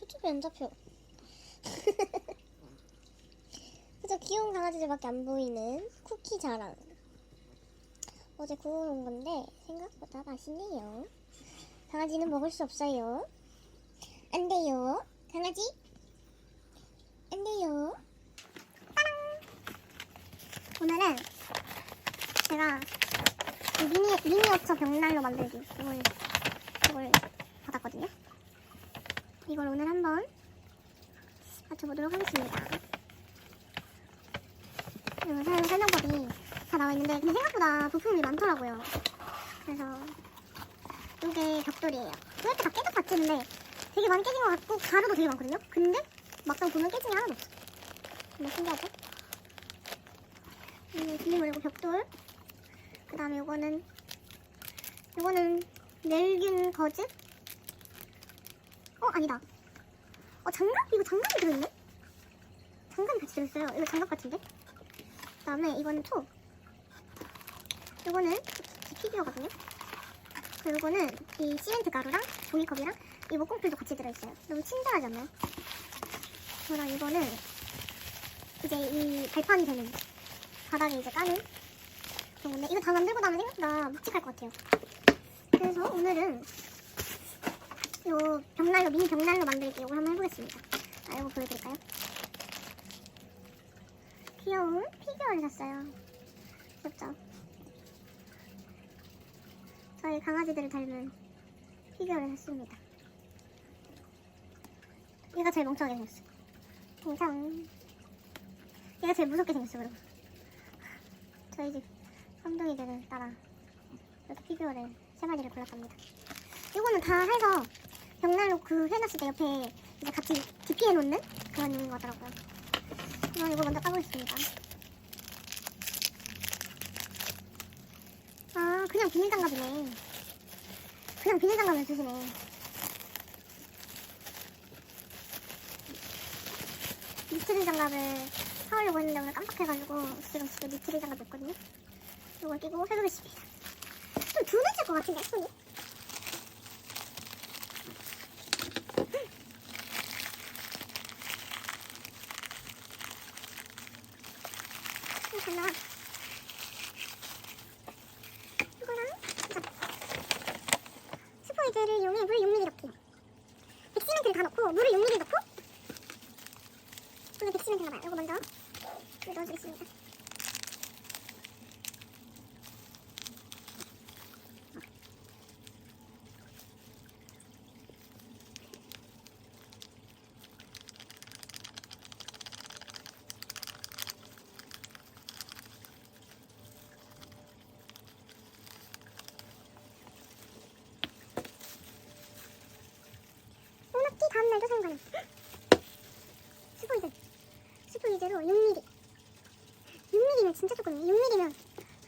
초점이 안 잡혀. 그저 귀여운 강아지들밖에 안 보이는 쿠키 자랑. 어제 구워놓은 건데 생각보다 맛있네요. 강아지는 먹을 수 없어요. 안 돼요. 강아지? 안 돼요. 오늘은 제가 미니어처 벽난로 만들기 이걸 받았거든요. 이걸 오늘 한번 맞춰보도록 하겠습니다. 그리고 사용 설명법이 다 나와있는데 근데 생각보다 부품이 많더라고요. 그래서 이게 벽돌이에요. 이렇게 다 깨져 봤지는데 되게 많이 깨진 것 같고 가루도 되게 많거든요. 근데 막상 보면 깨진 게 하나도 없어. 정말 신기하죠? 비닐 이거 벽돌. 그 다음에 요거는 멸균 거즈? 아니다. 장갑? 이거 장갑이 들어있네? 장갑이 같이 들어있어요. 이거 장갑 같은데? 그 다음에 이거는 초. 요거는 피규어거든요. 그리고 이거는 이 시멘트 가루랑 종이컵이랑 이 목공필도 같이 들어있어요. 너무 친절하지 않나요? 그리고 이거는 이제 이 발판이 되는 바닥에 이제 까는 그런 건데 이거 다 만들고 나면 생각보다 묵직할 것 같아요. 그래서 오늘은 요 벽난로, 미니 벽난로 만들기 이걸 한번 해보겠습니다. 이거 보여드릴까요? 귀여운 피규어를 샀어요. 귀엽죠? 저희 강아지들을 닮은 피규어를 샀습니다. 얘가 제일 멍청하게 생겼어. 멍청. 얘가 제일 무섭게 생겼어. 그럼 저희 집 쌍둥이들을 따라 이렇게 피규어를 3마리를 골랐답니다. 이거는 다 해서 벽난로 해놨을 때 옆에 이제 같이 DP 해놓는 그런 거더라고요. 그럼 이거 먼저 까보겠습니다. 그냥 비닐장갑이네. 그냥 비닐장갑을 주시네. 니트릴 장갑을 사오려고 했는데 오늘 깜빡해가지고 지금 집에 니트릴 장갑이 없거든요. 이걸 끼고 해보겠습니다. 좀 둔해질 것 같은데 손이? 잘 나와. 이거랑 스포이드를 이용해 물 6ml 넣기. 백시멘트를 다 넣고 물을 6ml 넣고 오늘 백시멘트인가 봐요. 이거 먼저 물 넣어주겠습니다. 오납기 다음날도 사용 가능. 스포이드로 6mm. 6mm면 진짜 조금이에요. 6mm면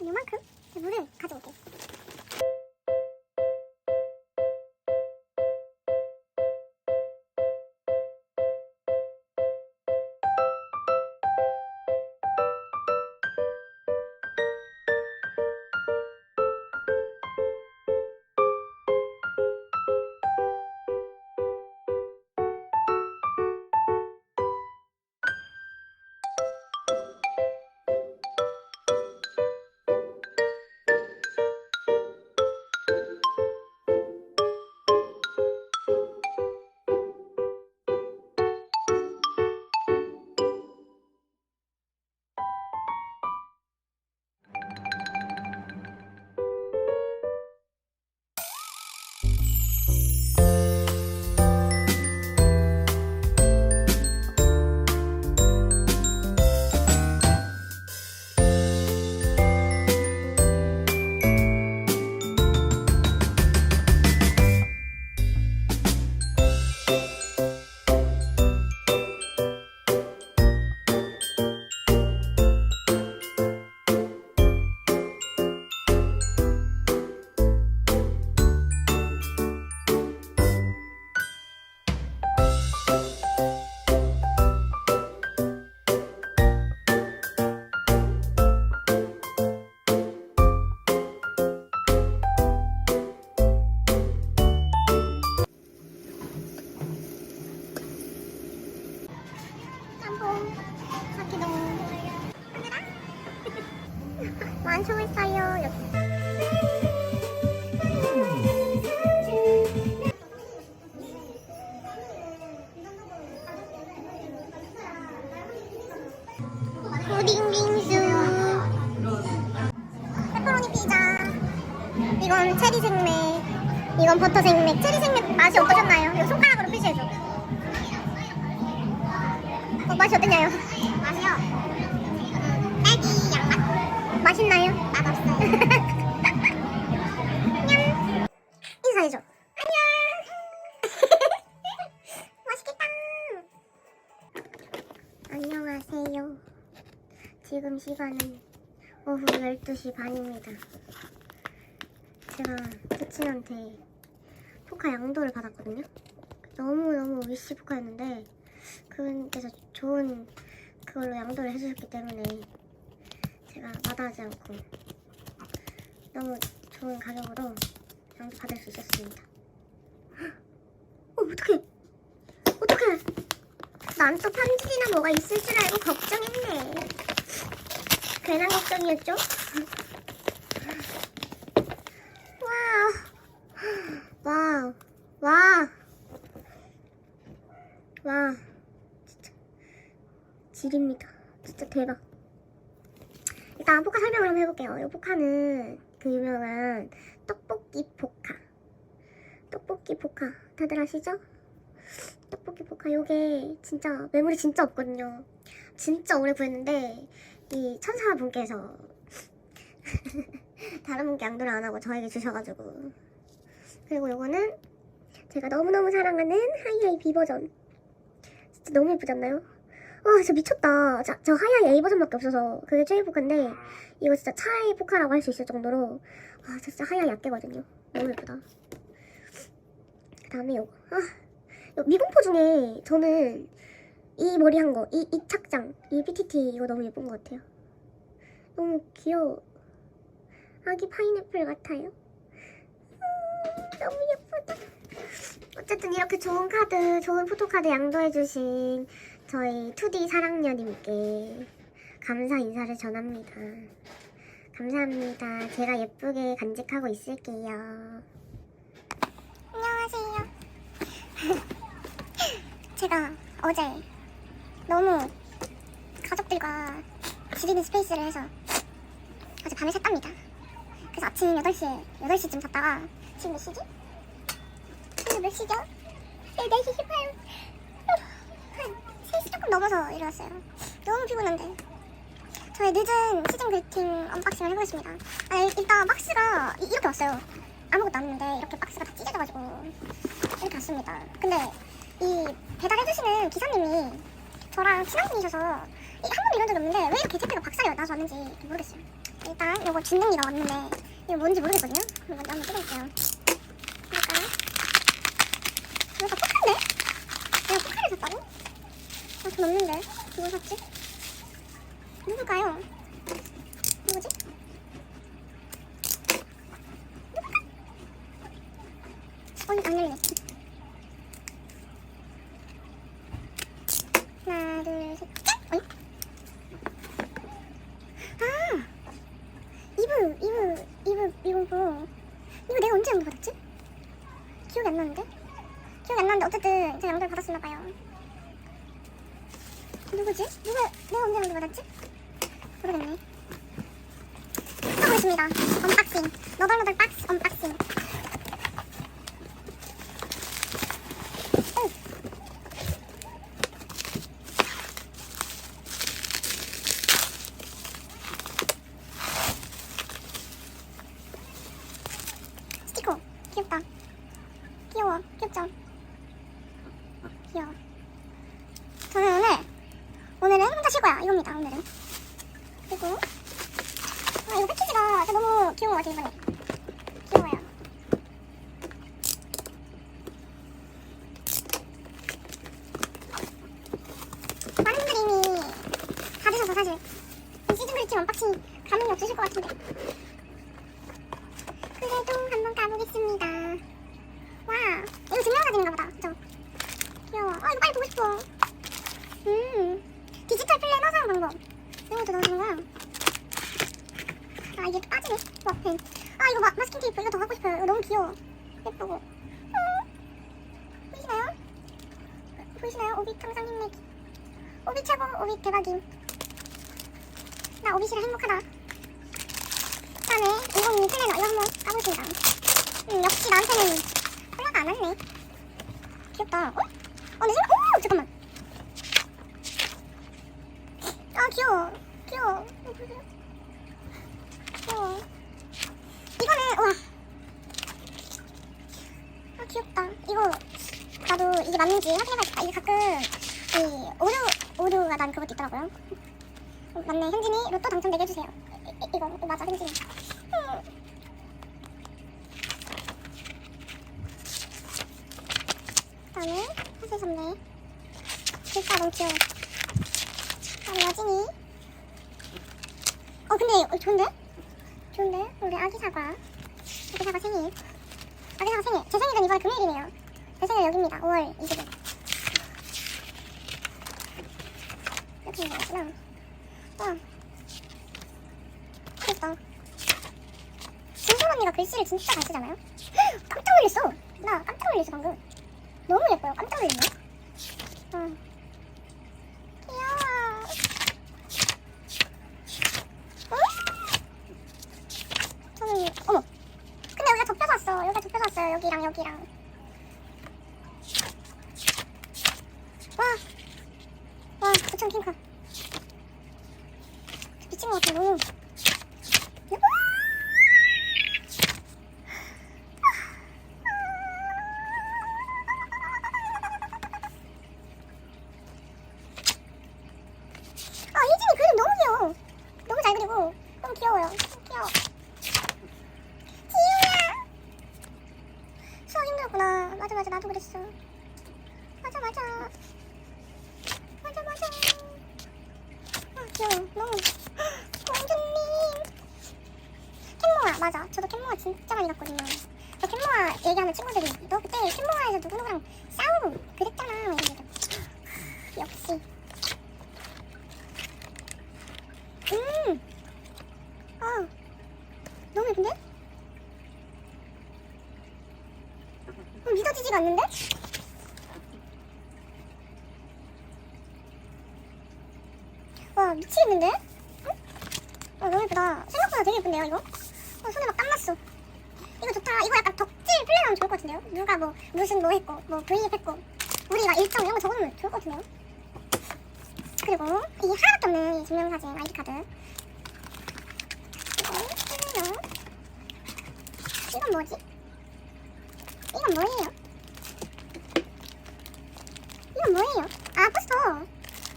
요만큼 물을 가져올게요. 푸딩 빙수. 페퍼로니 피자. 이건 체리 생맥. 이건 버터 생맥. 체리 생맥 맛이 어떠셨나요? 이거 손가락으로 표시해줘. 맛이 어땠나요? 맛이요? 딸기 양맛. 맛있나요? 맛없어요. 냠. 인사해줘. 안녕. 안녕하세요. 지금 시간은 오후 12시 반입니다. 제가 부친한테 포카 양도를 받았거든요. 너무너무 위시 포카였는데 그분께서 좋은 그걸로 양도를 해주셨기 때문에 제가 마다하지 않고 너무 좋은 가격으로 양도 받을 수 있었습니다. 어떡해. 난 또 편지나 뭐가 있을 줄 알고 걱정했네. 괜한 걱정이었죠? 와, 진짜 질입니다. 진짜 대박. 일단 포카 설명을 한번 해볼게요. 이 포카는 그 유명한 떡볶이 포카 다들 아시죠? 떡볶이 포카. 요게 진짜 매물이 진짜 없거든요. 진짜 오래 구했는데 이 천사분께서 다른 분께 양도를 안 하고 저에게 주셔가지고. 그리고 요거는 제가 너무너무 사랑하는 하이하이 B 버전. 진짜 너무 예쁘지 않나요? 진짜 미쳤다. 저 하이하이 A 버전밖에 없어서 그게 최애 포카인데 이거 진짜 차의 포카라고 할 수 있을 정도로 진짜 하이하이 약계거든요. 너무 예쁘다. 그 다음에 요거. 미공포 중에 저는 이 머리 한 거, 이 착장, 이 PTT 이거 너무 예쁜 것 같아요. 너무 귀여워. 아기 파인애플 같아요. 너무 예쁘다. 어쨌든 이렇게 좋은 카드, 좋은 포토카드 양도해주신 저희 2D 사랑녀님께 감사 인사를 전합니다. 감사합니다. 제가 예쁘게 간직하고 있을게요. 안녕하세요. 제가 어제 너무 가족들과 지리는 스페이스를 해서 어제 밤을 샜답니다. 그래서 아침 8시쯤 잤다가 지금 몇 시지? 지금 몇 시죠? 4시 18분. 한 3시 조금 넘어서 일어났어요. 너무 피곤한데. 저의 늦은 시즌 그리팅 언박싱을 해보겠습니다. 일단 박스가 이렇게 왔어요. 아무것도 안 했는데 이렇게 박스가 다 찢어져가지고 이렇게 왔습니다. 근데 이 배달해주시는 기사님이 저랑 친한 분이셔서 한 번도 이런 적이 없는데 왜 이렇게 택배가 박살이 나서 왔는지 모르겠어요. 일단 이거 진동기가 왔는데 이거 뭔지 모르겠거든요. 그럼 먼저 한번 뜯어볼게요. 그러니까 이거 다 포카인데? 내가 포카를 샀다고? 돈 없는데 누굴 샀지? 누굴까요? 누구지? 누굴까? 안 열리네. 하나, 둘, 셋, 짠! 어이? 이거 내가 언제 양도 받았지? 기억이 안 나는데 어쨌든 제가 양도를 받았었나봐요. 누구지? 내가 언제 양도 받았지? 모르겠네. 써보겠습니다. 언박싱. 너덜너덜 박스 언박싱. 스티커. 귀엽다. 귀여워. 귀엽죠? 귀여워. 저는 오늘은 혼자 쉴 거야. 이겁니다. 오늘은. 그리고 이거 패키지가 진짜 너무 귀여운 것 같아. 이번에 귀여워요. 많은 분들이 이미 받으셔서 사실 이 시즌 그리팅 언박싱 감흥이 없으실 것 같은데 그래도 한번 가보겠습니다. 와, 이거 증명 사진인가 보다. 그쵸? 귀여워. 이거 빨리 보고 싶어. 디지털 플래너 사용 방법. 이런 것도 넣어주는 거야. 이게 또 빠지네. 와, 펜. 이거 마스킹 테이프. 이거 더 갖고 싶어요. 이거 너무 귀여워. 예쁘고. 보이시나요? 오빅 항상 힘내기. 오빅 최고. 오빅 대박임. 나 오비시라 행복하다. 다음에 이건 플래너 이거 한번 까보겠습니다. 역시 나한테는 콜라가 안 왔네. 귀엽다. 어? 근데 오! 잠깐만. 아 귀여워. 귀여워. 귀여워. 이거는 우와. 아 귀엽다. 이거 나도 이게 맞는지 확인해봐야겠다. 이게 가끔 이 오류가 난 그것도 있더라고요. 맞네. 현진이 로또 당첨되게 해주세요. 이거 맞아 현진이. 그다음에 사실 선배. 진짜 너무 귀여워. 그다음에 여진이. 근데 좋은데? 좋은데? 우리 아기 사과. 아기 사과 생일. 아기 사과 생일. 제 생일은 이번 금요일이네요. 제 생일 여기입니다. 5월 20일. 이렇게 생겼구나. 와. 귀엽다. 진솔 언니가 글씨를 진짜 잘 쓰잖아요? 깜짝 놀랐어. 나 깜짝 놀랐어 방금. 너무 예뻐요. 깜짝 놀랐네. 귀여워. 응? 저는 어머. 근데 여기가 접혀서 왔어. 여기가 접혀서 왔어요. 여기랑 여기랑. 와, 부천 킹카. 미친 것 같아. 너무. 혜진이 그림 너무 귀여워. 너무 잘 그리고 너무 귀여워요. 귀여워. 지우야. 수학 힘들구나. 맞아 나도 그랬어. 맞아. 아 귀여워. 너무. 공주님. 캔모아 맞아. 저도 캔모아 진짜 많이 갔거든요. 저 캔모아 얘기하는 친구들이 너 그때 캔모아에서 누구누구랑 싸우고 그랬잖아. 이러면서. 역시. 너무 예쁜데? 믿어지지가 않는데? 와 미치겠는데? 응? 너무 예쁘다. 생각보다 되게 예쁜데요 이거? 손에 막 땀 났어. 이거 좋다. 이거 약간 덕질 플레이하면 좋을 것 같은데요? 누가 뭐 무슨 뭐 했고 뭐 브이앱 했고 우리가 일정 이런 거 적어놓으면 좋을 것 같은데요? 그리고 이 하나밖에 없는 이 증명사진 아이디카드. 이건 뭐지? 이건 뭐예요? 이건 뭐예요? 아 포스터.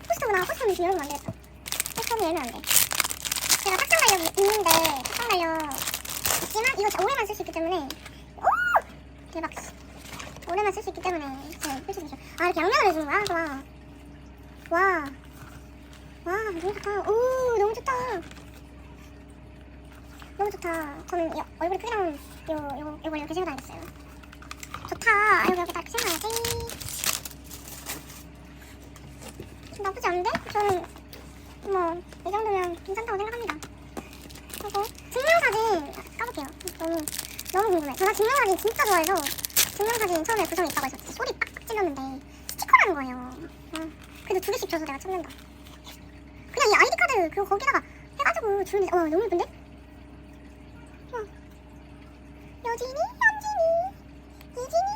포스터구나. 포스터는 지금 열면 안 되겠다. 포스터는 열면 안 돼. 제가 탁상 달력 있는데 탁상 달력 있지만 이거 올해만 쓸 수 있기 때문에 오! 대박. 올해만 쓸 수 있기 때문에 잘 펼쳐주죠. 아 이렇게 양면을 해주는 거야? 와 너무 좋다. 오 너무 좋다. 너무 좋다. 저는 얼굴이 크게 나오는 요걸 이렇게 세워놔야겠어요. 좋다. 여기 딱 세워놔야지. 나쁘지 않은데? 저는 뭐 이 정도면 괜찮다고 생각합니다. 그리고 증명사진 까볼게요. 너무 궁금해. 제가 증명사진 진짜 좋아해서 증명사진 처음에 구성에 있다고 해서 진짜 소리 빡빡 찔렀는데 스티커라는 거예요. 그래도 2개씩 줘서 내가 찾는다. 그냥 이 아이디카드 그거 거기다가 해가지고 주는데 너무 예쁜데? 여진이, 현진이, 이진이,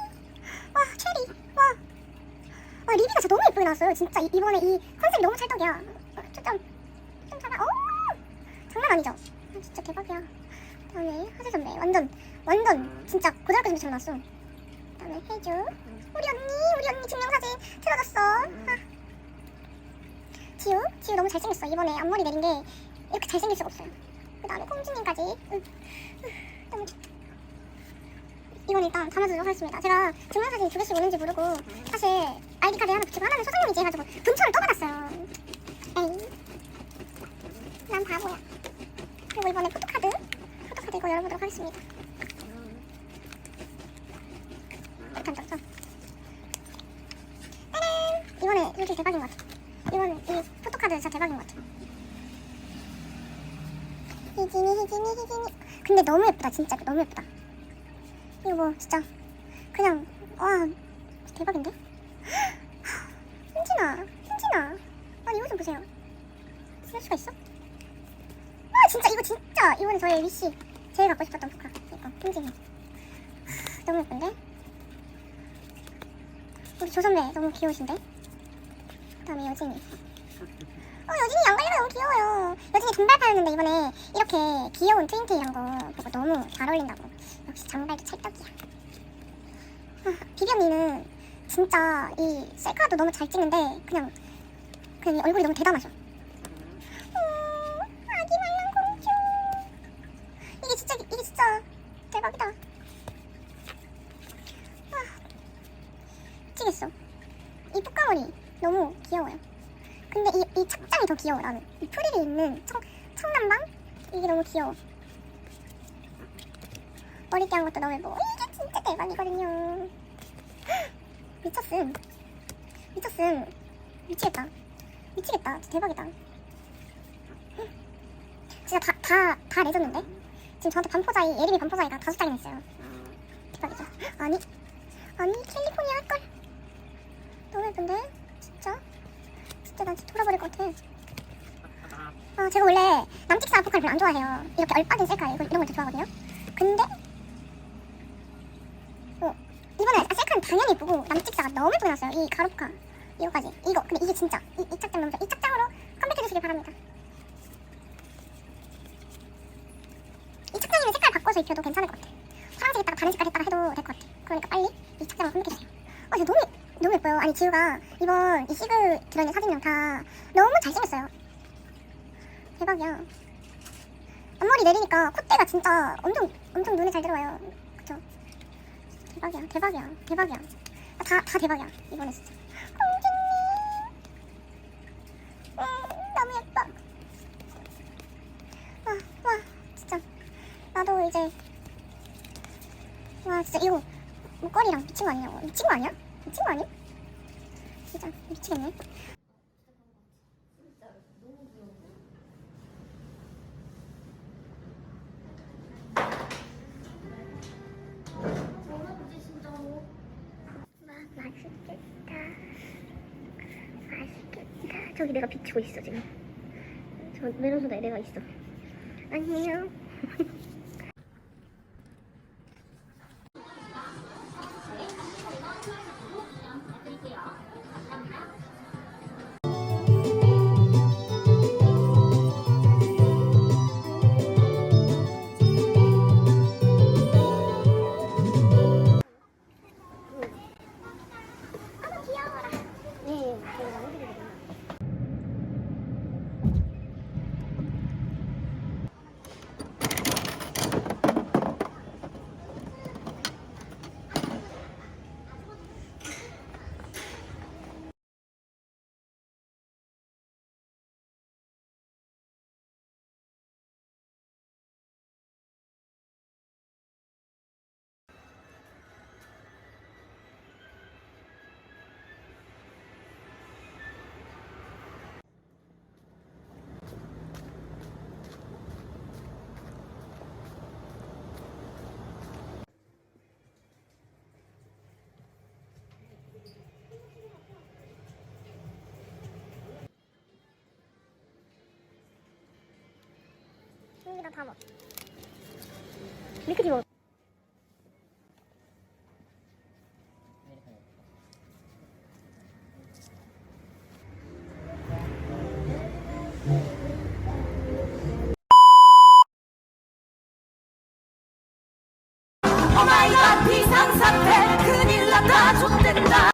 와 체리, 와 리비가 진짜 너무 예쁘게 나왔어요. 진짜 이번에 이 컨셉이 너무 찰떡이야. 좀 잘하. 장난 아니죠? 진짜 대박이야. 그다음에 하재 선배 완전 진짜 고등학교 선배처럼 나왔어. 그다음에 혜주, 우리 언니 증명사진 틀어줬어. 지우 너무 잘생겼어. 이번에 앞머리 내린 게 이렇게 잘생길 수가 없어요. 그다음에 공주님까지. 너무 좋다. 이건 일단 담아두도록 하겠습니다. 제가 증명사진이 2개씩 오는지 모르고 사실 아이디카드 하나 붙이고 하나는 소장용이지 해가지고 분초를 또 받았어요. 에이 난 바보야. 그리고 이번에 포토카드 이거 열어보도록 하겠습니다. 일단 떴죠. 짜란! 이번에 이렇게 대박인 것 같아. 이거는 이 포토카드 진짜 대박인 것 같아. 희진이. 근데 너무 예쁘다. 진짜 너무 예쁘다. 이거 뭐 진짜 그냥 와 대박인데? 현진아 아니 이거 좀 보세요. 쓸 수가 있어? 진짜 이번에 저의 위시 제일 갖고 싶었던 포카. 이거 핑징이 너무 예쁜데? 우리 조선배 너무 귀여우신데? 그다음에 여진이. 여진이 양갈래가 너무 귀여워요. 여진이 단발파였는데 이번에 이렇게 귀여운 트윈테일한 거 보고 너무 잘 어울린다고. 역시 장발도 찰떡이야. 비비언니는 진짜 이 셀카도 너무 잘 찍는데 그냥 이 얼굴이 너무 대담하셔. 아기 말랑 공주. 이게 진짜 대박이다. 미치겠어. 이 뚜까머리 너무 귀여워요. 근데 이 착장이 더 귀여워. 나는 이 프릴이 있는 청남방 이게 너무 귀여워. 머리띠 한 것도 너무 예뻐. 이게 진짜 대박이거든요. 미쳤음. 미치겠다. 진짜 대박이다. 진짜 다 레전드인데? 지금 저한테 반포자이, 예림이 반포자이가 5장이나 있어요. 대박이죠? 아니 캘리포니아 할걸? 너무 예쁜데? 진짜 난 진짜 돌아버릴 것 같아. 제가 원래 남직사 포카를 별로 안 좋아해요. 이렇게 얼빠진 셀카 이런 걸 더 좋아하거든요. 근데 이번에 셀카는 당연히 예쁘고 남직사가 너무 예쁘게 나왔어요. 이 가로 포카 이거까지. 근데 이게 진짜 이 착장 너무 좋아. 이 착장으로 컴백해주시길 바랍니다. 이 착장이면 색깔 바꿔서 입혀도 괜찮을 것 같아. 파란색 했다가 다른 색깔 했다가 해도 될 것 같아. 그러니까 빨리 이 착장으로 컴백해주세요. 진짜 너무 예뻐요. 아니 지우가 이번 이 시그 들어있는 사진이랑 다 너무 잘생겼어요. 대박이야. 앞머리 내리니까 콧대가 진짜 엄청 눈에 잘 들어와요. 그쵸? 대박이야. 다 대박이야. 이번에 진짜. 공주님. 너무 예뻐. 와, 진짜. 나도 이제. 와, 진짜 이거 목걸이랑 미친 거 아니냐고. 미친 거 아니야? 진짜 미치겠네. 맛있겠다. 저기 내가 비치고 있어 지금. 저 메론소다에 내가 있어. 안녕. 여기다 담아. 밀크티 먹어. 오마이갓 비상사태 큰일 났다 좆된다